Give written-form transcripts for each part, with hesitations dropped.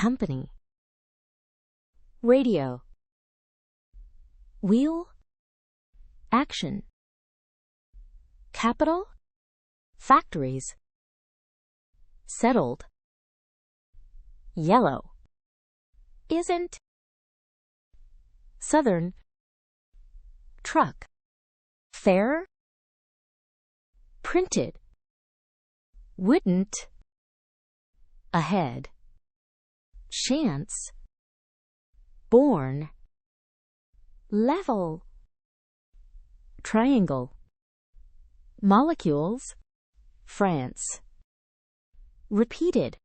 company, radio, wheel, action, capital, factories, settled, yellow, isn't, southern, truck, fair, printed, wouldn't, ahead, chance, born, level, triangle, molecules, France, repeated,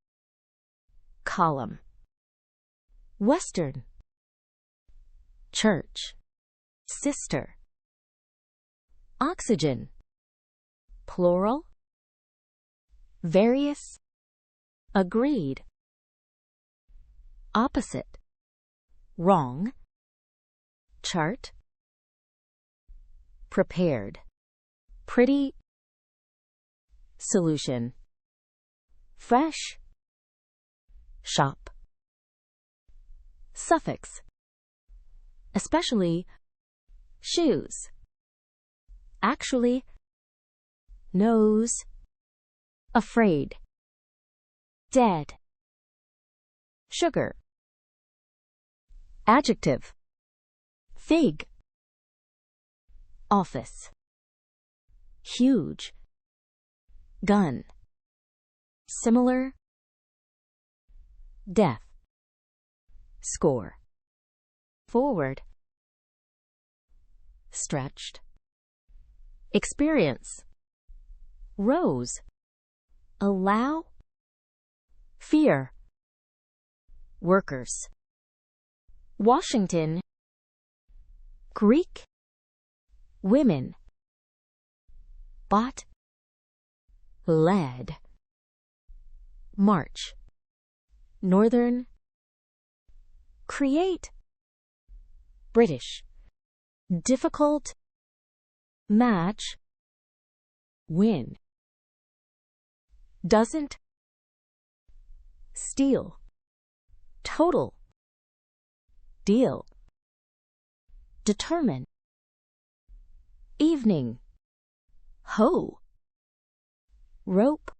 column, western, church, sister, oxygen, plural, various, agreed, opposite, wrong, chart, prepared, pretty, solution, fresh, shop, suffix, especially, shoes, actually, nose, afraid, dead, sugar, adjective, fig, office, huge, gun, similar, death, score, forward, stretched, experience, rose, allow, fear, workers, Washington, Greek, women, bought, led, march, northern, create, British, difficult, match, win, doesn't, steal, total, deal, determine, evening, hoe, rope,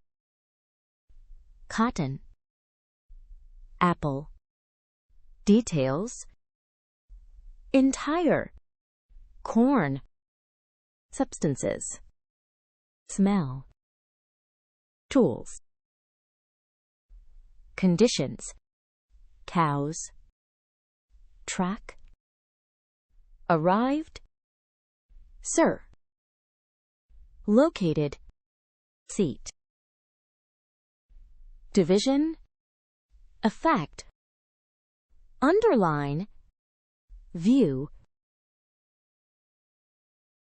cotton, apple, details, entire, corn, substances, smell, tools, conditions, cows, track, arrived, sir, located, seat, division, effect, underline, view,